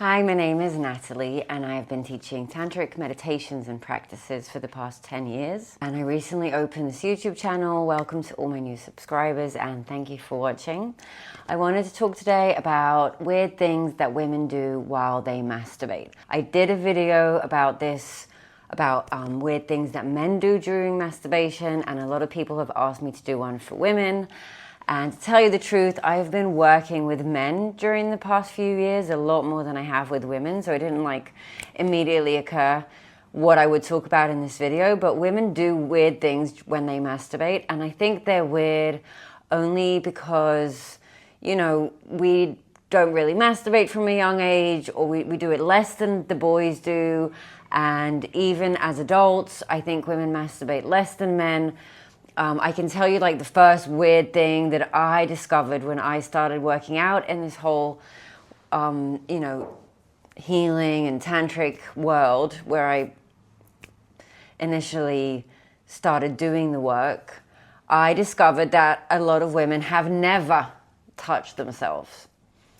Hi, my name is Natalie and I've been teaching tantric meditations and practices for the past 10 years. And I recently opened this YouTube channel. Welcome to all my new subscribers and thank you for watching. I wanted to talk today about weird things that women do while they masturbate. I did a video about this, about weird things that men do during masturbation, and a lot of people have asked me to do one for women. And to tell you the truth, I've been working with men during the past few years a lot more than I have with women, so it didn't immediately occur what I would talk about in this video. But women do weird things when they masturbate, and I think they're weird only because, you know, we don't really masturbate from a young age, or we do it less than the boys do. And even as adults, I think women masturbate less than men. I can tell you the first weird thing that I discovered when I started working out in this whole, you know, healing and tantric world, where I initially started doing the work. I discovered that a lot of women have never touched themselves.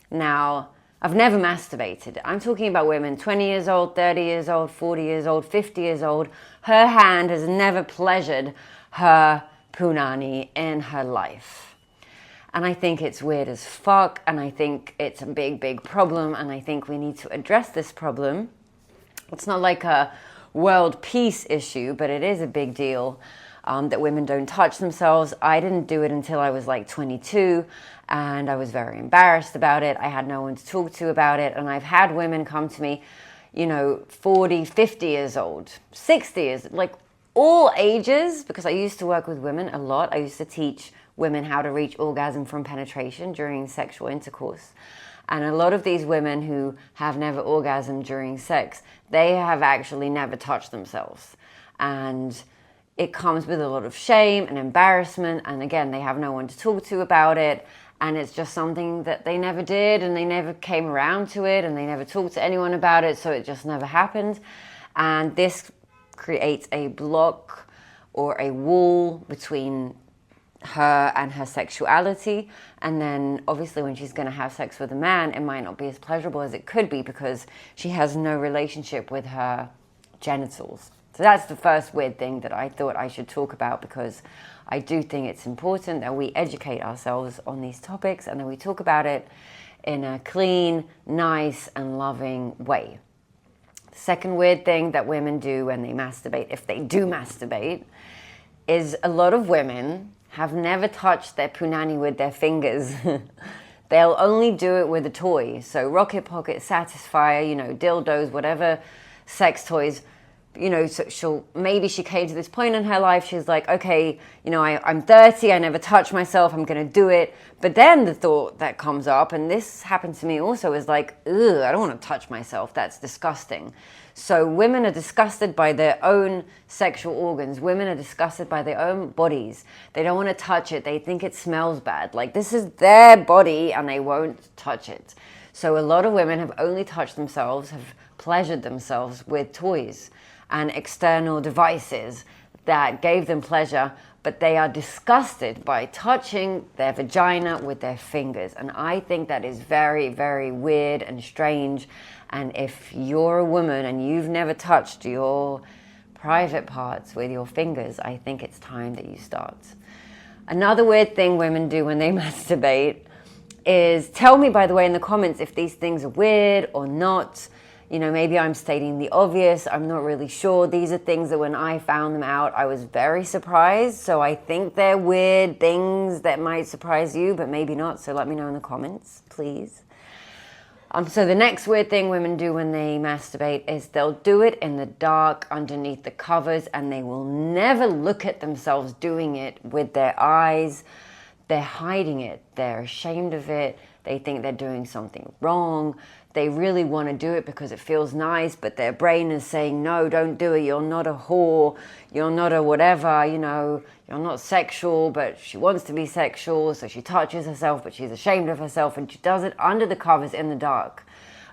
Now, I've never masturbated. I'm talking about women 20 years old, 30 years old, 40 years old, 50 years old. Her hand has never pleasured her punani in her life. And I think it's weird as fuck, and I think it's a big problem, and I think we need to address this problem. It's not like a world peace issue, but it is a big deal that women don't touch themselves. I didn't do it until I was 22, and I was very embarrassed about it. I had no one to talk to about it, and I've had women come to me, you know, 40, 50 years old, 60 years, all ages, because I used to work with women a lot. I used to teach women how to reach orgasm from penetration during sexual intercourse. And a lot of these women who have never orgasmed during sex, they have actually never touched themselves. And it comes with a lot of shame and embarrassment. And again, they have no one to talk to about it. And it's just something that they never did, and they never came around to it, and they never talked to anyone about it. So it just never happened. And this creates a block or a wall between her and her sexuality. And then obviously when she's going to have sex with a man, it might not be as pleasurable as it could be because she has no relationship with her genitals. So that's the first weird thing that I thought I should talk about, because I do think it's important that we educate ourselves on these topics and that we talk about it in a clean, nice and loving way. Second weird thing that women do when they masturbate, if they do masturbate, is a lot of women have never touched their punani with their fingers. They'll only do it with a toy. So Rocket Pocket, Satisfier, you know, dildos, whatever sex toys. You know, so maybe she came to this point in her life, she's like, okay, you know, I'm 30, I never touched myself, I'm going to do it. But then the thought that comes up, and this happened to me also, is like, ugh, I don't want to touch myself, that's disgusting. So women are disgusted by their own sexual organs. Women are disgusted by their own bodies. They don't want to touch it. They think it smells bad. This is their body and they won't touch it. So a lot of women have only touched themselves, have pleasured themselves with toys and external devices that gave them pleasure, but they are disgusted by touching their vagina with their fingers. And I think that is very, very weird and strange. And if you're a woman and you've never touched your private parts with your fingers, I think it's time that you start. Another weird thing women do when they masturbate is, tell me, by the way, in the comments if these things are weird or not. You know, maybe I'm stating the obvious. I'm not really sure. These are things that when I found them out, I was very surprised. So I think they're weird things that might surprise you, but maybe not. So let me know in the comments, please. So the next weird thing women do when they masturbate is they'll do it in the dark underneath the covers, and they will never look at themselves doing it with their eyes. They're hiding it. They're ashamed of it. They think they're doing something wrong. They really want to do it because it feels nice, but their brain is saying, no, don't do it. You're not a whore. You're not a whatever, you know, you're not sexual, but she wants to be sexual. So she touches herself, but she's ashamed of herself, and she does it under the covers in the dark.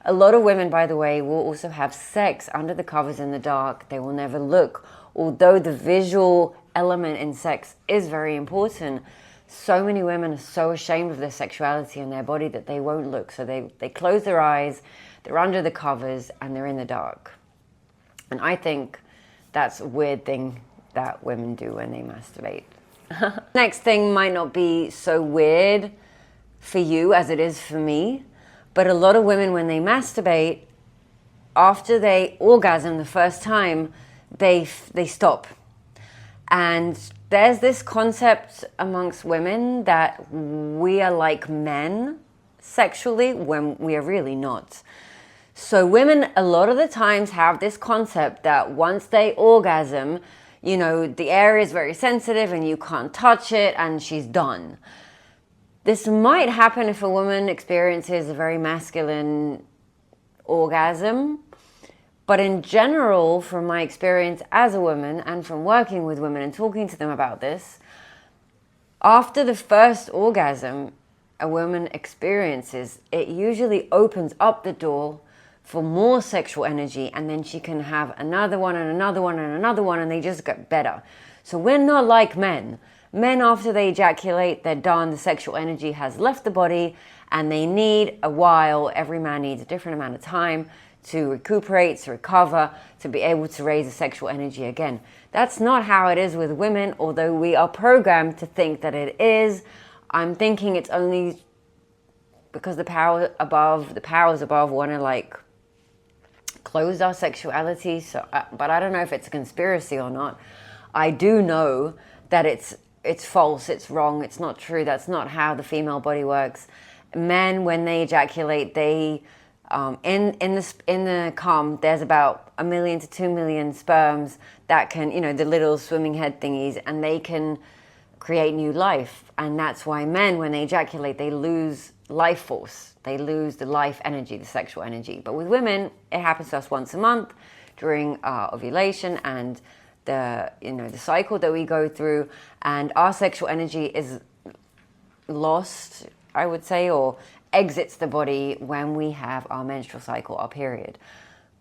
A lot of women, by the way, will also have sex under the covers in the dark. They will never look. Although the visual element in sex is very important, so many women are so ashamed of their sexuality and their body that they won't look. So they close their eyes, they're under the covers, and they're in the dark. And I think that's a weird thing that women do when they masturbate. Next thing might not be so weird for you as it is for me, but a lot of women, when they masturbate, after they orgasm the first time, they stop. And there's this concept amongst women that we are like men sexually when we are really not. So women a lot of the times have this concept that once they orgasm, you know, the area is very sensitive and you can't touch it and she's done. This might happen if a woman experiences a very masculine orgasm. But in general, from my experience as a woman and from working with women and talking to them about this, after the first orgasm a woman experiences, it usually opens up the door for more sexual energy, and then she can have another one and another one and another one, and they just get better. So we're not like men. Men, after they ejaculate, they're done, the sexual energy has left the body, and they need a while. Every man needs a different amount of time to recuperate, to recover, to be able to raise the sexual energy again. That's not how it is with women, although we are programmed to think that it is. I'm thinking it's only because the powers above want to like close our sexuality. So, but I don't know if it's a conspiracy or not. I do know that it's false, it's wrong, it's not true. That's not how the female body works. Men, when they ejaculate, they in the cum, there's about 1 million to 2 million sperms that can, you know, the little swimming head thingies, and they can create new life. And that's why men, when they ejaculate, they lose life force. They lose the life energy, the sexual energy. But with women, it happens to us once a month during ovulation and the cycle that we go through, and our sexual energy is lost, I would say, or exits the body when we have our menstrual cycle, our period.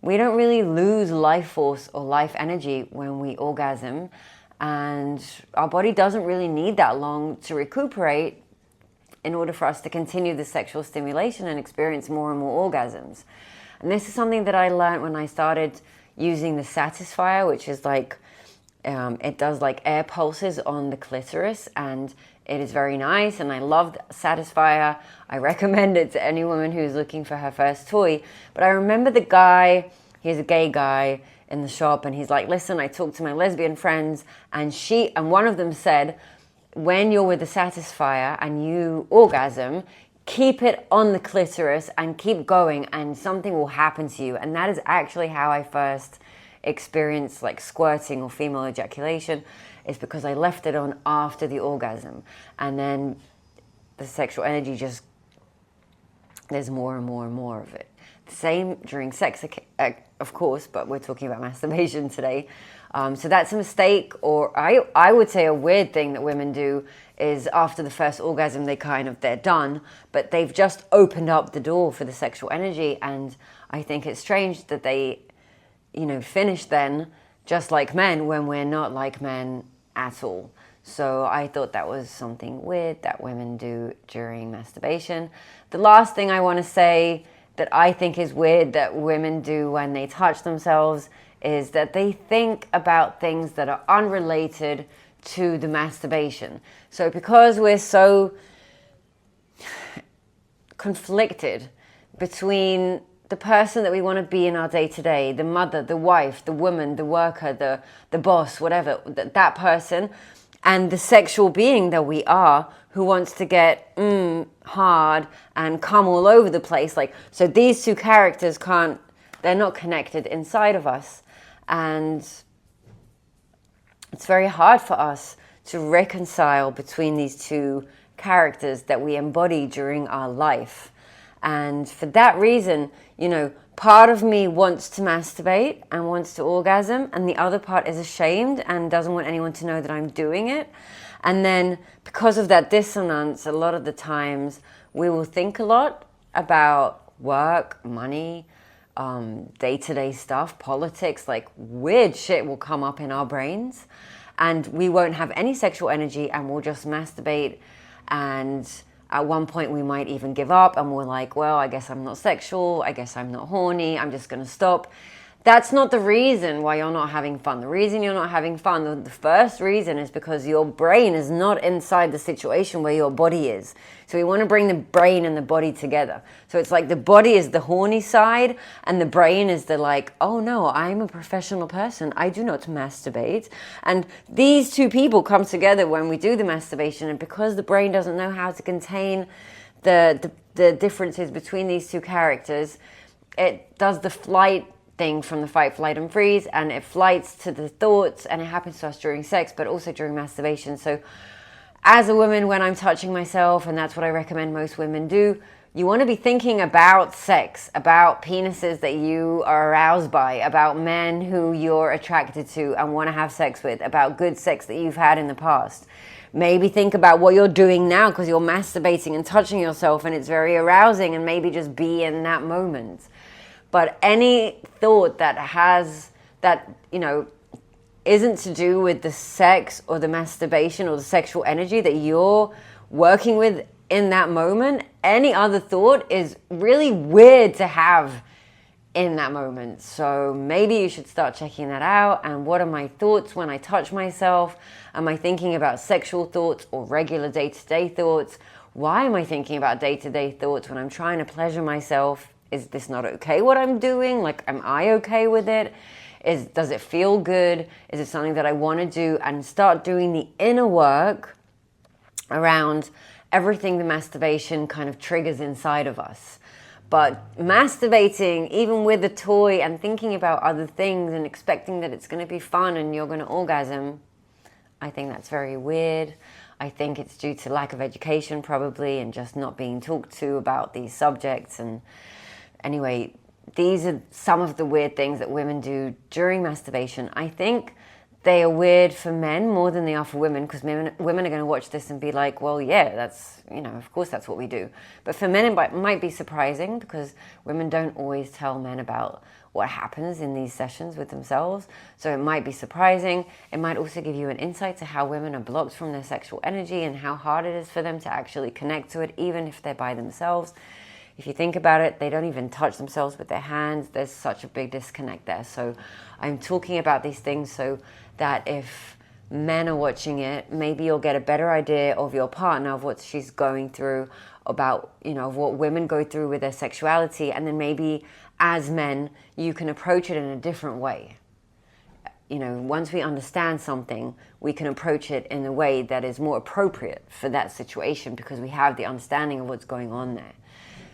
We don't really lose life force or life energy when we orgasm, and our body doesn't really need that long to recuperate in order for us to continue the sexual stimulation and experience more and more orgasms. And this is something that I learned when I started using the Satisfier, which is like, it does like air pulses on the clitoris, and it is very nice, and I love Satisfier. I recommend it to any woman who's looking for her first toy. But I remember the guy, he's a gay guy in the shop, and he's like, listen, I talked to my lesbian friends, and one of them said, when you're with the Satisfier and you orgasm, keep it on the clitoris and keep going, and something will happen to you. And that is actually how I first experienced like squirting or female ejaculation, is because I left it on after the orgasm, and then the sexual energy just, there's more and more and more of it. The same during sex, of course, but we're talking about masturbation today. So that's a mistake, or I would say a weird thing that women do is after the first orgasm, they're done, but they've just opened up the door for the sexual energy. And I think it's strange that they, finish then, just like men, when we're not like men at all. So I thought that was something weird that women do during masturbation. The last thing I want to say that I think is weird that women do when they touch themselves is that they think about things that are unrelated to the masturbation. So because we're so conflicted between the person that we want to be in our day-to-day, the mother, the wife, the woman, the worker, the boss, whatever, that person, and the sexual being that we are, who wants to get hard and come all over the place. So these two characters they're not connected inside of us. And it's very hard for us to reconcile between these two characters that we embody during our life. And for that reason, part of me wants to masturbate and wants to orgasm, and the other part is ashamed and doesn't want anyone to know that I'm doing it. And then because of that dissonance, a lot of the times we will think a lot about work, money, day-to-day stuff, politics, like weird shit will come up in our brains, and we won't have any sexual energy, and we'll just masturbate and At one point we might even give up and we're like, well, I guess I'm not sexual, I guess I'm not horny, I'm just going to stop. That's not the reason why you're not having fun. The reason you're not having fun, the first reason, is because your brain is not inside the situation where your body is. So we want to bring the brain and the body together. So it's like the body is the horny side and the brain is the like, oh no, I'm a professional person, I do not masturbate. And these two people come together when we do the masturbation, and because the brain doesn't know how to contain the differences between these two characters, it does the flight thing from the fight, flight, and freeze, and it flights to the thoughts, and it happens to us during sex, but also during masturbation. So as a woman, when I'm touching myself, and that's what I recommend most women do, you want to be thinking about sex, about penises that you are aroused by, about men who you're attracted to and want to have sex with, about good sex that you've had in the past. Maybe think about what you're doing now because you're masturbating and touching yourself and it's very arousing, and maybe just be in that moment. But any thought that isn't to do with the sex or the masturbation or the sexual energy that you're working with in that moment, any other thought is really weird to have in that moment. So maybe you should start checking that out. And what are my thoughts when I touch myself? Am I thinking about sexual thoughts or regular day-to-day thoughts? Why am I thinking about day-to-day thoughts when I'm trying to pleasure myself? Is this not okay what I'm doing? Like, am I okay with it? Does it feel good? Is it something that I want to do? And start doing the inner work around everything the masturbation kind of triggers inside of us. But masturbating, even with a toy and thinking about other things and expecting that it's going to be fun and you're going to orgasm, I think that's very weird. I think it's due to lack of education probably, and just not being talked to about these subjects. And anyway, these are some of the weird things that women do during masturbation. I think they are weird for men more than they are for women, because women are going to watch this and be like, well, yeah, that's, of course that's what we do. But for men, it might be surprising, because women don't always tell men about what happens in these sessions with themselves. So it might be surprising. It might also give you an insight to how women are blocked from their sexual energy and how hard it is for them to actually connect to it, even if they're by themselves. If you think about it, they don't even touch themselves with their hands. There's such a big disconnect there. So I'm talking about these things so that if men are watching it, maybe you'll get a better idea of your partner, of what she's going through, about, of what women go through with their sexuality. And then maybe as men, you can approach it in a different way. Once we understand something, we can approach it in a way that is more appropriate for that situation, because we have the understanding of what's going on there.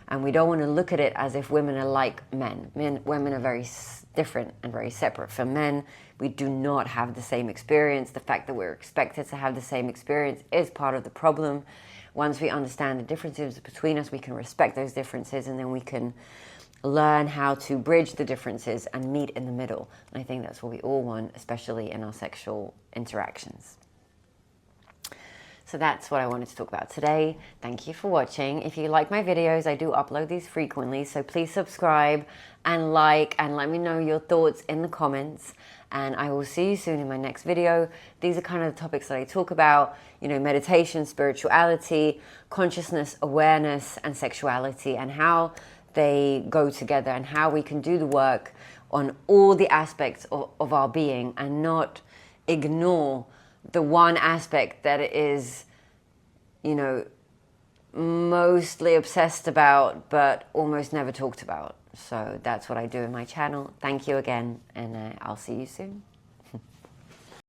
And we don't want to look at it as if women are like men. Women are very different and very separate. For men, we do not have the same experience. The fact that we're expected to have the same experience is part of the problem. Once we understand the differences between us, we can respect those differences, and then we can learn how to bridge the differences and meet in the middle. And I think that's what we all want, especially in our sexual interactions. So that's what I wanted to talk about today. Thank you for watching. If you like my videos, I do upload these frequently, so please subscribe and like, and let me know your thoughts in the comments. And I will see you soon in my next video. These are kind of the topics that I talk about, meditation, spirituality, consciousness, awareness, and sexuality, and how they go together, and how we can do the work on all the aspects of our being and not ignore the one aspect that it is, mostly obsessed about, but almost never talked about. So that's what I do in my channel. Thank you again, and I'll see you soon.